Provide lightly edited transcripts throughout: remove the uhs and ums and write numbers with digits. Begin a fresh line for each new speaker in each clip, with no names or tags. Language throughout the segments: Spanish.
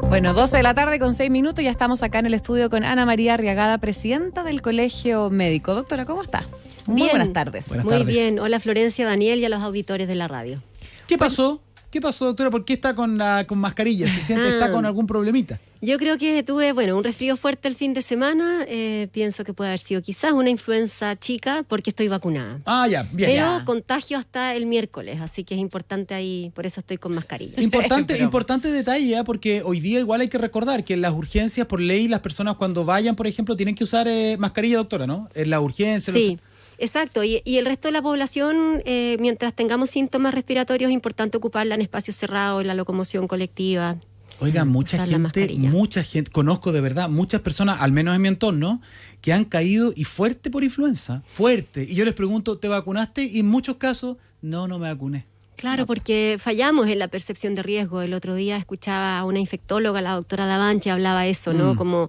Bueno, 12 de la tarde con 6 minutos, ya estamos acá en el estudio con Ana María Arriagada, presidenta del Colegio Médico. Doctora, ¿cómo está? Muy buenas tardes.
Muy bien. Hola Florencia, Daniel y a los auditores de la radio.
¿Qué pasó? ¿Qué pasó, doctora? ¿Por qué está con mascarilla? ¿Se siente está con algún problemita?
Yo creo que tuve, un resfrío fuerte el fin de semana. Pienso que puede haber sido quizás una influenza chica porque estoy vacunada.
Ya, bien.
Pero contagio hasta el miércoles, así que es importante ahí, por eso estoy con mascarilla.
Importante detalle, porque hoy día igual hay que recordar que en las urgencias, por ley, las personas cuando vayan, por ejemplo, tienen que usar mascarilla, doctora, ¿no? En la urgencia.
Sí. Exacto, y el resto de la población, mientras tengamos síntomas respiratorios, es importante ocuparla en espacios cerrados, en la locomoción colectiva.
Oiga, mucha gente, conozco de verdad, muchas personas, al menos en mi entorno, que han caído y fuerte por influenza, fuerte. Y yo les pregunto, ¿te vacunaste? Y en muchos casos, no me vacuné.
Claro, porque fallamos en la percepción de riesgo. El otro día escuchaba a una infectóloga, la doctora Davanchi, hablaba eso, ¿no? Como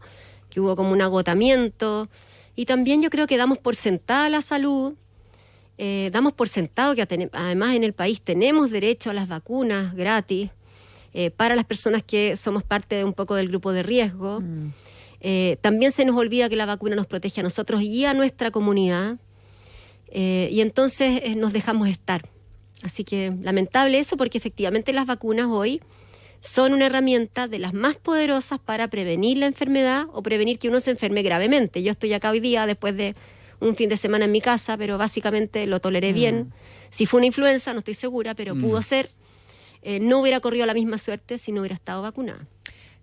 que hubo como un agotamiento. Y también yo creo que damos por sentada la salud, damos por sentado que además en el país tenemos derecho a las vacunas gratis para las personas que somos parte de un poco del grupo de riesgo. También se nos olvida que la vacuna nos protege a nosotros y a nuestra comunidad, y entonces nos dejamos estar. Así que lamentable eso, porque efectivamente las vacunas hoy son una herramienta de las más poderosas para prevenir la enfermedad o prevenir que uno se enferme gravemente. Yo estoy acá hoy día después de un fin de semana en mi casa, pero básicamente lo toleré bien. Si fue una influenza, no estoy segura, pero pudo ser. No hubiera corrido la misma suerte si no hubiera estado vacunada.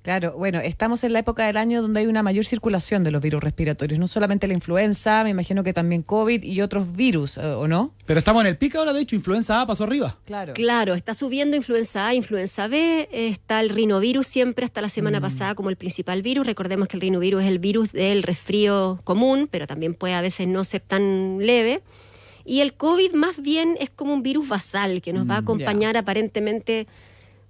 Claro, bueno, estamos en la época del año donde hay una mayor circulación de los virus respiratorios, no solamente la influenza, me imagino que también COVID y otros virus, ¿o no?
Pero estamos en el pico ahora, de hecho, influenza A pasó arriba.
Claro, está subiendo influenza A, influenza B, está el rinovirus siempre hasta la semana pasada como el principal virus. Recordemos que el rinovirus es el virus del resfrío común, pero también puede a veces no ser tan leve. Y el COVID más bien es como un virus basal que nos va a acompañar aparentemente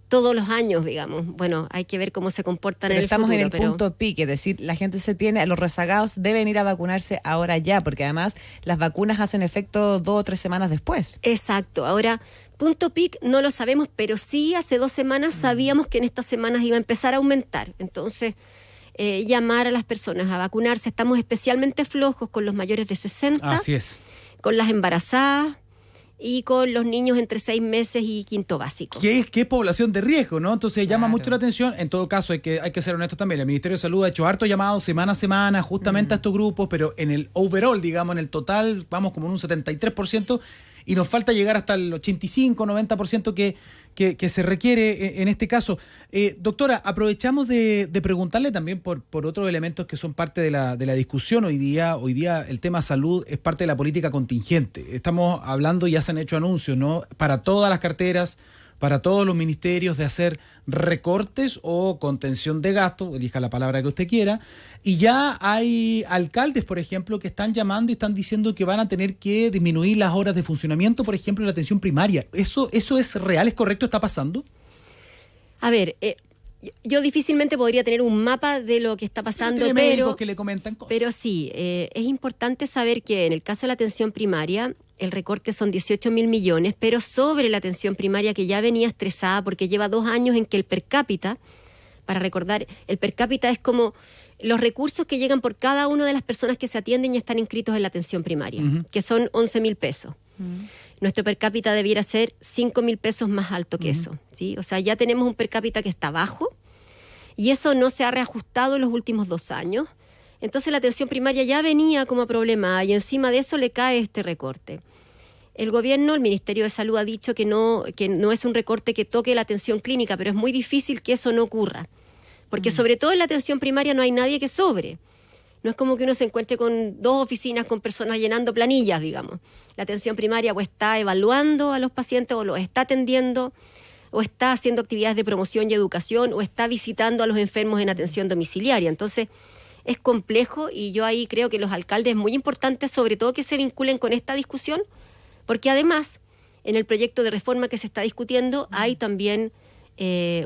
todos los años, digamos. Bueno, hay que ver cómo se comportan en el futuro.
Estamos en el punto pique, es decir, la gente los rezagados deben ir a vacunarse ahora ya, porque además las vacunas hacen efecto 2 o 3 semanas después.
Exacto. Ahora, punto pic no lo sabemos, pero sí hace 2 semanas sabíamos que en estas semanas iba a empezar a aumentar. Entonces, llamar a las personas a vacunarse. Estamos especialmente flojos con los mayores de 60.
Así es.
Con las embarazadas y con los niños entre 6 meses y quinto básico.
Que es población de riesgo, ¿no? Entonces llama mucho la atención. En todo caso, hay que ser honestos también. El Ministerio de Salud ha hecho hartos llamados semana a semana justamente a estos grupos, pero en el overall, digamos, en el total, vamos como en un 73%, y nos falta llegar hasta el 85-90% que se requiere en este caso. Doctora, aprovechamos de preguntarle también por otros elementos que son parte de la discusión hoy día. Hoy día el tema salud es parte de la política contingente. Estamos hablando, ya se han hecho anuncios, ¿no? Para todas las carteras, para todos los ministerios, de hacer recortes o contención de gastos, elija la palabra que usted quiera, y ya hay alcaldes, por ejemplo, que están llamando y están diciendo que van a tener que disminuir las horas de funcionamiento, por ejemplo, en la atención primaria. ¿Eso es real, es correcto, está pasando?
A ver, yo difícilmente podría tener un mapa de lo que está pasando,
pero tiene médicos que le comentan cosas.
Pero sí, es importante saber que en el caso de la atención primaria, el recorte son 18.000 millones, pero sobre la atención primaria, que ya venía estresada porque lleva 2 años en que el per cápita, para recordar, el per cápita es como los recursos que llegan por cada una de las personas que se atienden y están inscritos en la atención primaria, que son 11.000 pesos. Nuestro per cápita debiera ser 5.000 pesos más alto que eso, ¿sí? O sea, ya tenemos un per cápita que está bajo y eso no se ha reajustado en los últimos 2 años. Entonces la atención primaria ya venía como problema y encima de eso le cae este recorte. El gobierno, el Ministerio de Salud ha dicho que no es un recorte que toque la atención clínica, pero es muy difícil que eso no ocurra. Porque sobre todo en la atención primaria no hay nadie que sobre. No es como que uno se encuentre con 2 oficinas con personas llenando planillas, digamos. La atención primaria o está evaluando a los pacientes o los está atendiendo, o está haciendo actividades de promoción y educación, o está visitando a los enfermos en atención domiciliaria. Entonces, es complejo y yo ahí creo que los alcaldes es muy importante, sobre todo que se vinculen con esta discusión, porque además, en el proyecto de reforma que se está discutiendo, hay también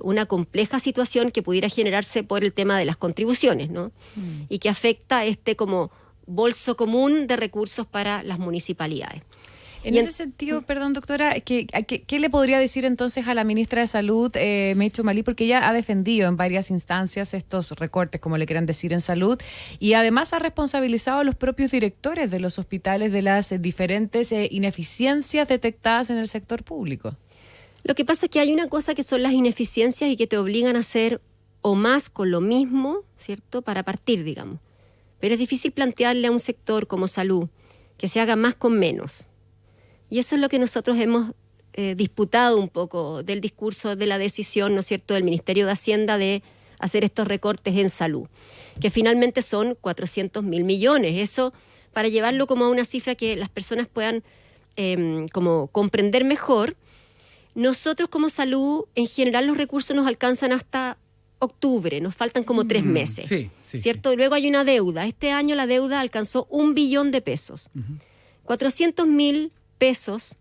una compleja situación que pudiera generarse por el tema de las contribuciones, ¿no? Y que afecta como bolso común de recursos para las municipalidades.
En ese sentido, perdón, doctora, ¿qué le podría decir entonces a la ministra de Salud, Mecho Malí? Porque ella ha defendido en varias instancias estos recortes, como le quieran decir, en salud, y además ha responsabilizado a los propios directores de los hospitales de las diferentes ineficiencias detectadas en el sector público.
Lo que pasa es que hay una cosa que son las ineficiencias y que te obligan a hacer o más con lo mismo, ¿cierto?, para partir, digamos. Pero es difícil plantearle a un sector como salud que se haga más con menos. Y eso es lo que nosotros hemos disputado un poco del discurso de la decisión, ¿no es cierto?, del Ministerio de Hacienda de hacer estos recortes en salud, que finalmente son 400.000 millones. Eso para llevarlo como a una cifra que las personas puedan como comprender mejor. Nosotros como salud, en general los recursos nos alcanzan hasta octubre, nos faltan como 3 meses, ¿cierto? Sí. Y luego hay una deuda. Este año la deuda alcanzó 1 billón de pesos. 400.000 pesos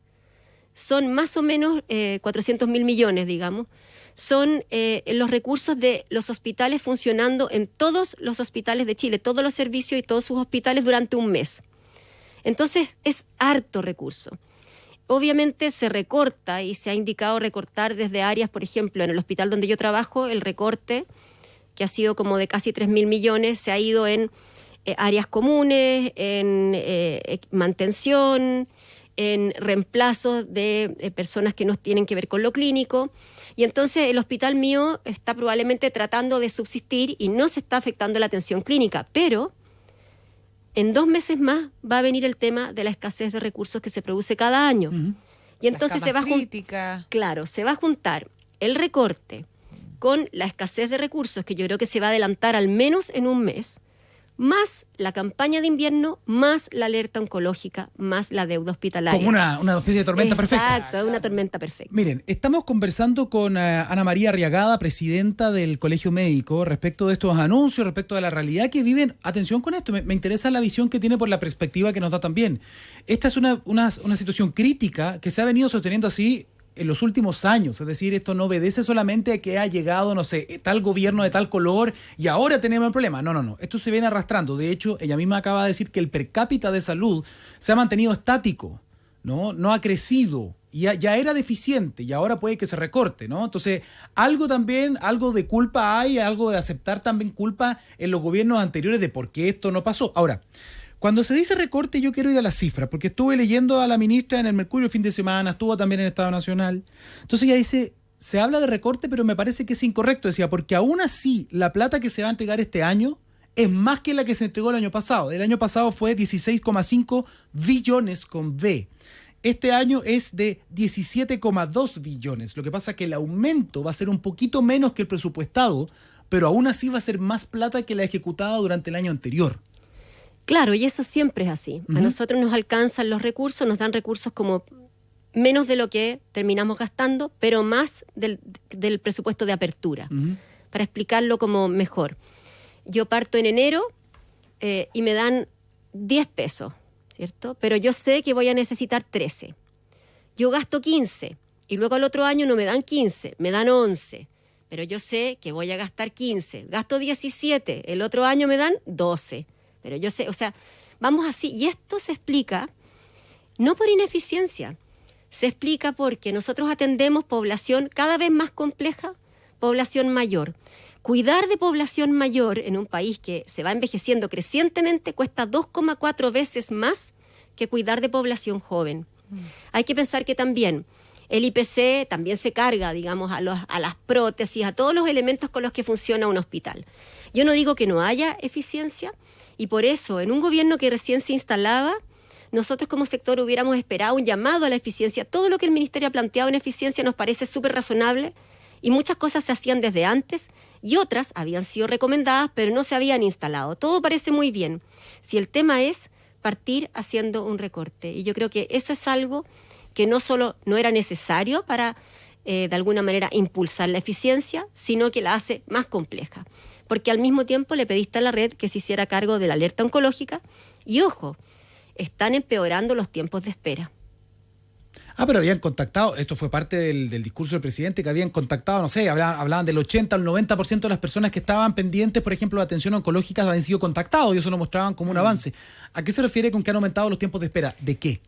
son más o menos 400.000 millones, digamos, son los recursos de los hospitales funcionando en todos los hospitales de Chile, todos los servicios y todos sus hospitales durante un mes. Entonces es harto recurso. Obviamente se recorta y se ha indicado recortar desde áreas, por ejemplo, en el hospital donde yo trabajo, el recorte, que ha sido como de casi 3.000 millones, se ha ido en áreas comunes, en mantención, en reemplazos de personas que no tienen que ver con lo clínico. Y entonces el hospital mío está probablemente tratando de subsistir y no se está afectando la atención clínica, pero en 2 meses más va a venir el tema de la escasez de recursos que se produce cada año. Y entonces se va a juntar el recorte con la escasez de recursos, que yo creo que se va a adelantar al menos en un mes, más la campaña de invierno, más la alerta oncológica, más la deuda hospitalaria.
Como una especie de tormenta perfecta.
Exacto, una tormenta perfecta.
Miren, estamos conversando con Ana María Arriagada, presidenta del Colegio Médico, respecto de estos anuncios, respecto de la realidad que viven. Atención con esto, me interesa la visión que tiene por la perspectiva que nos da también. Esta es una situación crítica que se ha venido sosteniendo así en los últimos años, es decir, esto no obedece solamente a que ha llegado, no sé, tal gobierno de tal color y ahora tenemos el problema. No, esto se viene arrastrando. De hecho, ella misma acaba de decir que el per cápita de salud se ha mantenido estático, no ha crecido, ya era deficiente y ahora puede que se recorte, ¿no? Entonces, algo de culpa hay, algo de aceptar también culpa en los gobiernos anteriores de por qué esto no pasó. Ahora, cuando se dice recorte, yo quiero ir a las cifras, porque estuve leyendo a la ministra en el Mercurio el fin de semana, estuvo también en Estado Nacional. Entonces ella dice, se habla de recorte, pero me parece que es incorrecto, decía, porque aún así la plata que se va a entregar este año es más que la que se entregó el año pasado. El año pasado fue 16,5 billones con B. Este año es de 17,2 billones. Lo que pasa es que el aumento va a ser un poquito menos que el presupuestado, pero aún así va a ser más plata que la ejecutada durante el año anterior.
Claro, y eso siempre es así. A nosotros nos alcanzan los recursos, nos dan recursos como menos de lo que terminamos gastando, pero más del presupuesto de apertura. Para explicarlo como mejor. Yo parto en enero y me dan 10 pesos, ¿cierto? Pero yo sé que voy a necesitar 13. Yo gasto 15 y luego al otro año no me dan 15, me dan 11. Pero yo sé que voy a gastar 15. Gasto 17, el otro año me dan 12. Pero yo sé, o sea, vamos así. Y esto se explica no por ineficiencia, se explica porque nosotros atendemos población cada vez más compleja, población mayor. Cuidar de población mayor en un país que se va envejeciendo crecientemente cuesta 2,4 veces más que cuidar de población joven. Hay que pensar que también el IPC también se carga, digamos, a las prótesis, a todos los elementos con los que funciona un hospital. Yo no digo que no haya eficiencia, y por eso, en un gobierno que recién se instalaba, nosotros como sector hubiéramos esperado un llamado a la eficiencia. Todo lo que el Ministerio ha planteado en eficiencia nos parece súper razonable y muchas cosas se hacían desde antes y otras habían sido recomendadas, pero no se habían instalado. Todo parece muy bien. Si el tema es partir haciendo un recorte. Y yo creo que eso es algo que no solo no era necesario para, de alguna manera, impulsar la eficiencia, sino que la hace más compleja. Porque al mismo tiempo le pediste a la red que se hiciera cargo de la alerta oncológica y, ojo, están empeorando los tiempos de espera.
Pero habían contactado, esto fue parte del discurso del presidente, que habían contactado, no sé, hablaban del 80 al 90% de las personas que estaban pendientes, por ejemplo, de atención oncológica habían sido contactados y eso lo mostraban como un avance. ¿A qué se refiere con que han aumentado los tiempos de espera? ¿De qué?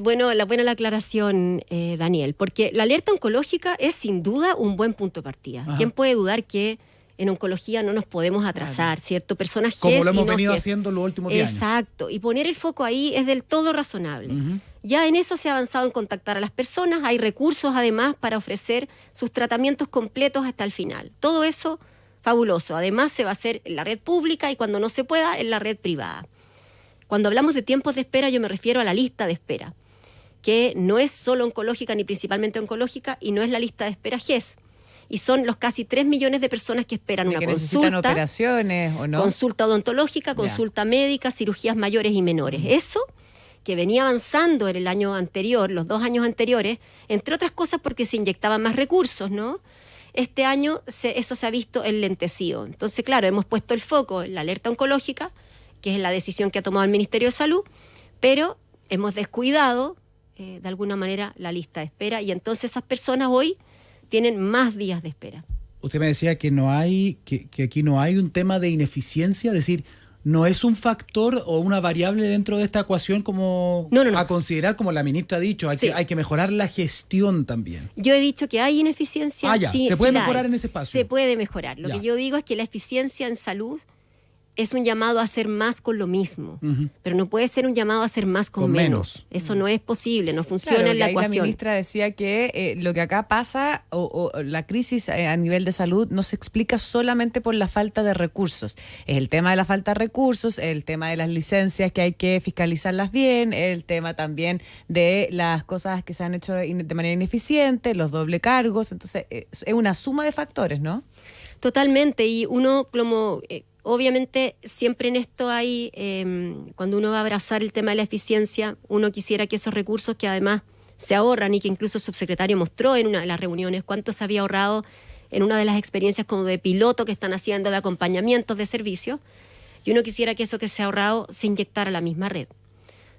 Buena la aclaración, Daniel, porque la alerta oncológica es sin duda un buen punto de partida.
Ajá.
¿Quién puede dudar que en oncología no nos podemos atrasar, ¿cierto? Personas
Como
GES
lo hemos
y no
venido
GES.
haciendo los últimos 10 años.
Exacto, y poner el foco ahí es del todo razonable. Ya en eso se ha avanzado en contactar a las personas, hay recursos además para ofrecer sus tratamientos completos hasta el final. Todo eso, fabuloso. Además se va a hacer en la red pública y cuando no se pueda, en la red privada. Cuando hablamos de tiempos de espera, yo me refiero a la lista de espera, que no es solo oncológica ni principalmente oncológica y no es la lista de espera GES. Y son los casi 3 millones de personas que esperan una
que necesitan
consulta,
operaciones o no.
consulta odontológica, consulta médica, cirugías mayores y menores. Eso que venía avanzando en el año anterior, los 2 años anteriores, entre otras cosas porque se inyectaban más recursos, ¿no? Este año eso se ha visto enlentecido. Entonces, claro, hemos puesto el foco en la alerta oncológica, que es la decisión que ha tomado el Ministerio de Salud, pero hemos descuidado, de alguna manera, la lista de espera y entonces esas personas hoy tienen más días de espera.
Usted me decía que no hay, que aquí no hay un tema de ineficiencia, es decir, no es un factor o una variable dentro de esta ecuación como
No.
a considerar, como la ministra ha dicho, hay que mejorar la gestión también.
Yo he dicho que hay ineficiencia.
Ya, se puede mejorar en ese espacio.
Se puede mejorar. Lo que yo digo es que la eficiencia en salud es un llamado a hacer más con lo mismo, pero no puede ser un llamado a hacer más con menos. Eso no es posible, no funciona en la ecuación.
La ministra decía que lo que acá pasa, o la crisis a nivel de salud, no se explica solamente por la falta de recursos. Es el tema de la falta de recursos, el tema de las licencias que hay que fiscalizarlas bien, el tema también de las cosas que se han hecho de manera ineficiente, los doble cargos. Entonces, es una suma de factores, ¿no?
Totalmente, y uno como... obviamente siempre en esto hay, cuando uno va a abrazar el tema de la eficiencia, uno quisiera que esos recursos que además se ahorran y que incluso el subsecretario mostró en una de las reuniones cuánto se había ahorrado en una de las experiencias como de piloto que están haciendo de acompañamientos de servicios, y uno quisiera que eso que se ha ahorrado se inyectara a la misma red.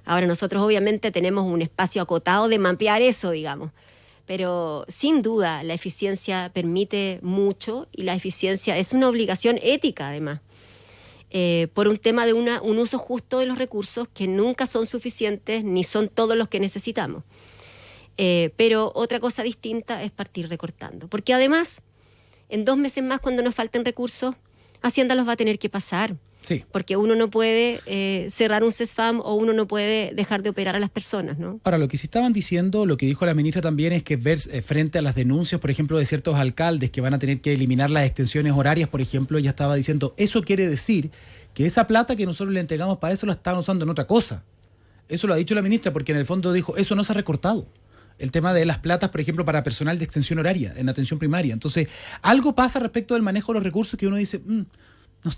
Ahora nosotros obviamente tenemos un espacio acotado de mapear eso, digamos, pero sin duda la eficiencia permite mucho y la eficiencia es una obligación ética además. Por un tema de un uso justo de los recursos que nunca son suficientes ni son todos los que necesitamos. Pero otra cosa distinta es partir recortando. Porque además, en 2 meses más, cuando nos falten recursos, Hacienda los va a tener que pasar.
Sí.
Porque uno no puede cerrar un CESFAM o uno no puede dejar de operar a las personas, ¿no?
Ahora, lo que sí estaban diciendo, lo que dijo la ministra también es que ver frente a las denuncias, por ejemplo, de ciertos alcaldes que van a tener que eliminar las extensiones horarias, por ejemplo, ella estaba diciendo, eso quiere decir que esa plata que nosotros le entregamos para eso la estaban usando en otra cosa. Eso lo ha dicho la ministra porque en el fondo dijo, eso no se ha recortado. El tema de las platas, por ejemplo, para personal de extensión horaria en atención primaria. Entonces, algo pasa respecto del manejo de los recursos que uno dice...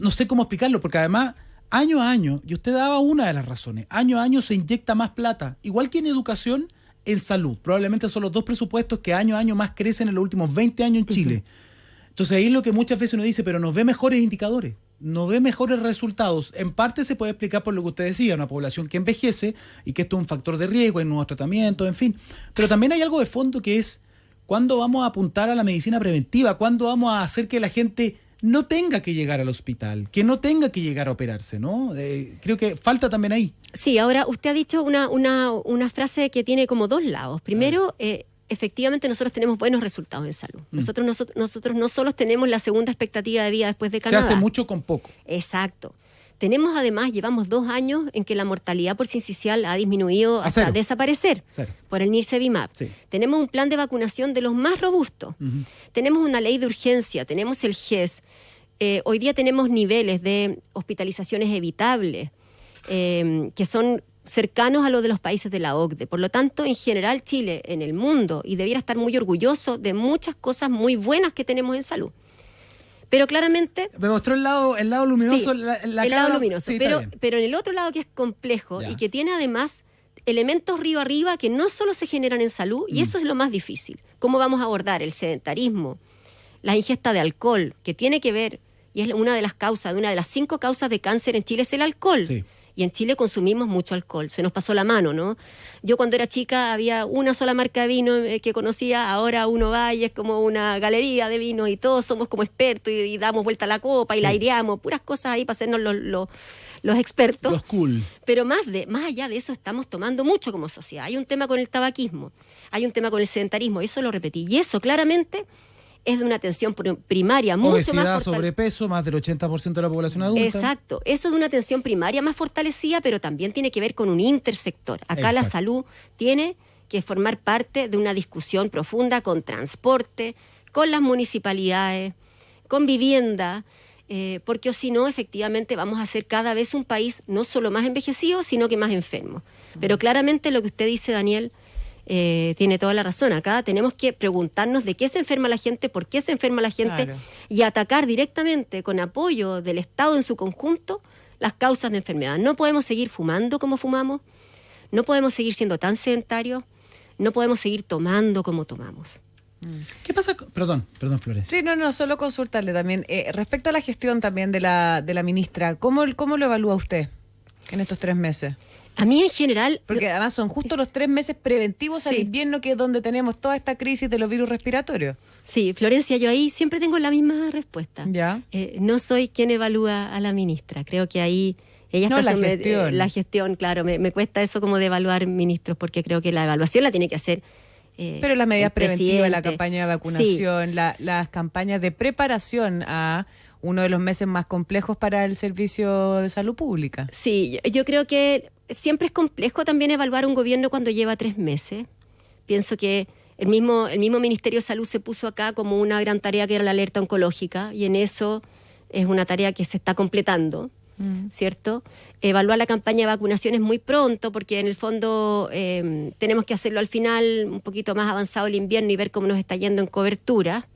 No sé cómo explicarlo, porque además, año a año, y usted daba una de las razones, año a año se inyecta más plata, igual que en educación, en salud. Probablemente son los 2 presupuestos que año a año más crecen en los últimos 20 años en Chile. Entonces ahí es lo que muchas veces uno dice, pero no ve mejores indicadores, no ve mejores resultados. En parte se puede explicar por lo que usted decía, una población que envejece y que esto es un factor de riesgo, hay nuevos tratamientos, en fin. Pero también hay algo de fondo que es, ¿cuándo vamos a apuntar a la medicina preventiva? ¿Cuándo vamos a hacer que la gente no tenga que llegar al hospital, que no tenga que llegar a operarse, ¿no? Creo que falta también ahí.
Sí, ahora usted ha dicho una frase que tiene como 2 lados. Primero, efectivamente nosotros tenemos buenos resultados en salud. Nosotros no solo tenemos la segunda expectativa de vida después de Canadá.
Se hace mucho con poco.
Exacto. Tenemos además, llevamos 2 años en que la mortalidad por sincicial ha disminuido hasta desaparecer por el Nirsevimab. Sí. Tenemos un plan de vacunación de los más robustos. Tenemos una ley de urgencia, tenemos el GES. Hoy día tenemos niveles de hospitalizaciones evitables que son cercanos a los de los países de la OCDE. Por lo tanto, en general, Chile, en el mundo, y debiera estar muy orgulloso de muchas cosas muy buenas que tenemos en salud. Pero claramente...
Me mostró el lado luminoso.
Sí, el lado luminoso. Sí, pero en el otro lado que es complejo y que tiene además elementos río arriba que no solo se generan en salud, y eso es lo más difícil. ¿Cómo vamos a abordar el sedentarismo, la ingesta de alcohol, que tiene que ver, y es una de las 5 causas de cáncer en Chile es el alcohol? Sí. Y en Chile consumimos mucho alcohol, se nos pasó la mano, ¿no? Yo cuando era chica había una sola marca de vino que conocía, ahora uno va y es como una galería de vinos y todos somos como expertos y damos vuelta a la copa y la aireamos, puras cosas ahí para hacernos los expertos.
Los cool.
Pero más allá de eso estamos tomando mucho como sociedad. Hay un tema con el tabaquismo, hay un tema con el sedentarismo, eso lo repetí. Y eso claramente es de una atención primaria mucho
Obesidad,
más
sobrepeso, más del 80% de la población adulta.
Exacto, eso es de una atención primaria más fortalecida, pero también tiene que ver con un intersector. Acá la salud tiene que formar parte de una discusión profunda con transporte, con las municipalidades, con vivienda, porque si no, efectivamente vamos a ser cada vez un país no solo más envejecido, sino que más enfermo. Pero claramente lo que usted dice, Daniel, tiene toda la razón. Acá tenemos que preguntarnos de qué se enferma la gente, por qué se enferma la gente, claro, y atacar directamente, con apoyo del Estado en su conjunto, las causas de enfermedad. No podemos seguir fumando como fumamos, no podemos seguir siendo tan sedentarios, no podemos seguir tomando como tomamos.
¿Qué pasa? Perdón, Florencia.
Sí, no, solo consultarle también. Respecto a la gestión también de la ministra, ¿cómo lo evalúa usted en estos 3 meses?
A mí en general...
Porque además son justo los 3 meses preventivos al invierno, que es donde tenemos toda esta crisis de los virus respiratorios.
Sí, Florencia, yo ahí siempre tengo la misma respuesta.
¿Ya?
No soy quien evalúa a la ministra. Creo que ahí ella está haciendo la gestión, claro. Me cuesta eso como de evaluar ministros, porque creo que la evaluación la tiene que hacer
pero las medidas preventivas, la campaña de vacunación, sí, las campañas de preparación a uno de los meses más complejos para el servicio de salud pública.
Sí, yo creo que siempre es complejo también evaluar un gobierno cuando lleva 3 meses. Pienso que el mismo Ministerio de Salud se puso acá como una gran tarea, que era la alerta oncológica, y en eso es una tarea que se está completando, ¿cierto? Evaluar la campaña de vacunación es muy pronto, porque en el fondo tenemos que hacerlo al final, un poquito más avanzado el invierno, y ver cómo nos está yendo en cobertura.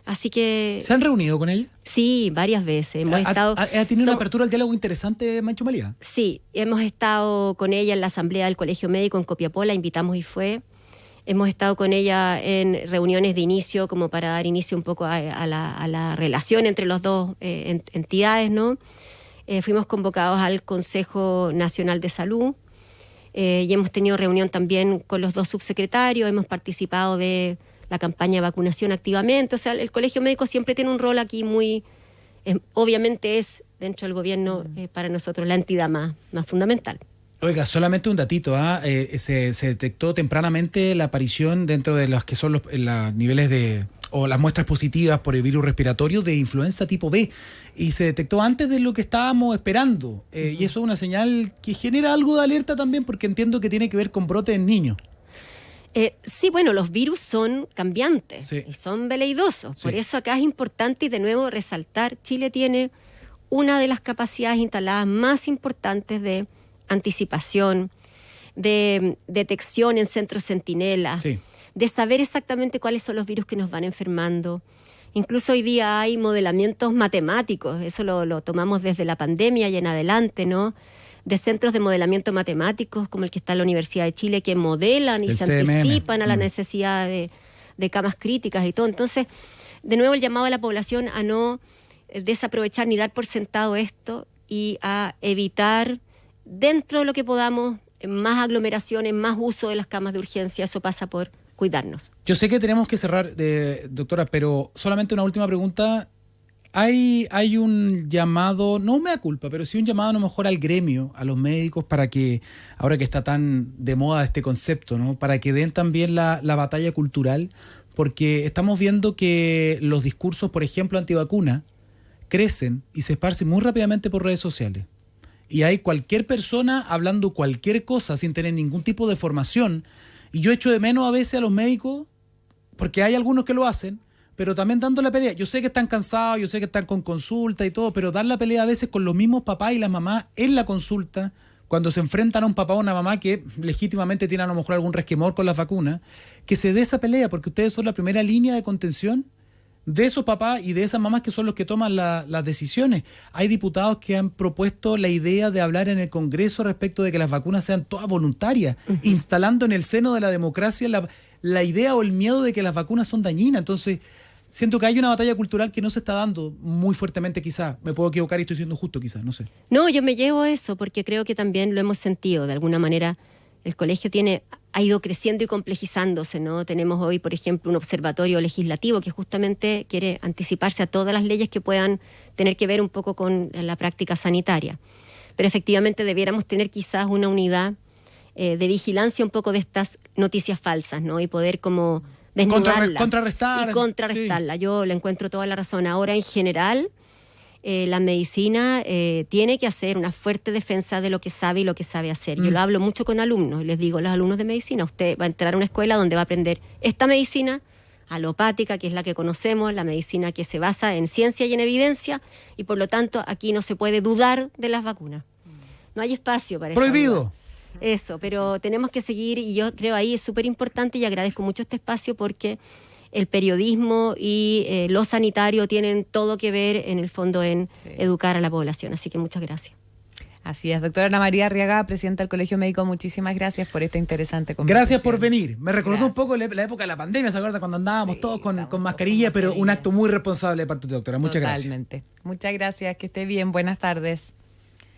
Así que...
¿Se han reunido con ella?
Sí, varias veces.
¿Ha tenido una apertura al diálogo interesante, Menchu Malí?
Sí, hemos estado con ella en la asamblea del Colegio Médico en Copiapó, la invitamos y fue. Hemos estado con ella en reuniones de inicio, como para dar inicio un poco a la relación entre las dos entidades, ¿no? Fuimos convocados al Consejo Nacional de Salud y hemos tenido reunión también con los 2 subsecretarios, hemos participado de la campaña de vacunación activamente. O sea, el Colegio Médico siempre tiene un rol aquí muy... obviamente es, dentro del gobierno, para nosotros la entidad más fundamental.
Oiga, solamente un datito, se detectó tempranamente la aparición dentro de los que son los niveles de... o las muestras positivas por el virus respiratorio de influenza tipo B, y se detectó antes de lo que estábamos esperando, y eso es una señal que genera algo de alerta también, porque entiendo que tiene que ver con brotes en niños.
Sí, bueno, los virus son cambiantes, sí, y son veleidosos. Sí. Por eso acá es importante, y de nuevo resaltar, Chile tiene una de las capacidades instaladas más importantes de anticipación, de detección en centros centinela, sí, de saber exactamente cuáles son los virus que nos van enfermando. Incluso hoy día hay modelamientos matemáticos, eso lo tomamos desde la pandemia y en adelante, ¿no? De centros de modelamiento matemáticos, como el que está en la Universidad de Chile, que modelan y se anticipan a la necesidad de camas críticas y todo. Entonces, de nuevo, el llamado a la población a no desaprovechar ni dar por sentado esto, y a evitar, dentro de lo que podamos, más aglomeraciones, más uso de las camas de urgencia. Eso pasa por cuidarnos.
Yo sé que tenemos que cerrar, doctora, pero solamente una última pregunta. Hay un llamado, no mea culpa, pero sí un llamado a lo mejor al gremio, a los médicos, para que, ahora que está tan de moda este concepto, ¿no?, para que den también la batalla cultural, porque estamos viendo que los discursos, por ejemplo, antivacuna, crecen y se esparcen muy rápidamente por redes sociales. Y hay cualquier persona hablando cualquier cosa sin tener ningún tipo de formación. Y yo echo de menos a veces a los médicos, porque hay algunos que lo hacen, pero también dando la pelea. Yo sé que están cansados, yo sé que están con consulta y todo, pero dar la pelea a veces con los mismos papás y las mamás en la consulta, cuando se enfrentan a un papá o una mamá que legítimamente tiene a lo mejor algún resquemor con las vacunas, que se dé esa pelea, porque ustedes son la primera línea de contención de esos papás y de esas mamás, que son los que toman las decisiones. Hay diputados que han propuesto la idea de hablar en el Congreso respecto de que las vacunas sean todas voluntarias, instalando en el seno de la democracia la idea o el miedo de que las vacunas son dañinas. Entonces, siento que hay una batalla cultural que no se está dando muy fuertemente, quizás. Me puedo equivocar y estoy siendo justo, quizás, no sé.
No, yo me llevo eso, porque creo que también lo hemos sentido. De alguna manera, el colegio ha ido creciendo y complejizándose, ¿no? Tenemos hoy, por ejemplo, un observatorio legislativo que justamente quiere anticiparse a todas las leyes que puedan tener que ver un poco con la práctica sanitaria. pero efectivamente debiéramos tener quizás una unidad de vigilancia un poco de estas noticias falsas, ¿no? Y poder como desnudarlas. Contrarrestarla. Sí. Yo le encuentro toda la razón. Ahora, en general, la medicina tiene que hacer una fuerte defensa de lo que sabe y lo que sabe hacer. Yo lo hablo mucho con alumnos, les digo a los alumnos de medicina, usted va a entrar a una escuela donde va a aprender esta medicina alopática, que es la que conocemos, la medicina que se basa en ciencia y en evidencia, y por lo tanto aquí no se puede dudar de las vacunas. No hay espacio para eso.
¡Prohibido!
Eso, pero tenemos que seguir, y yo creo ahí es súper importante, y agradezco mucho este espacio porque el periodismo y lo sanitario tienen todo que ver en el fondo en educar a la población, así que muchas gracias.
Así es, doctora Ana María Arriaga, presidenta del Colegio Médico, muchísimas gracias por esta interesante conversación.
Gracias por venir. Me recordó un poco la época de la pandemia, ¿se acuerda? Cuando andábamos todos con mascarilla, pero un acto muy responsable de parte de la doctora. Muchas gracias.
Totalmente. Muchas gracias, que esté bien, buenas tardes.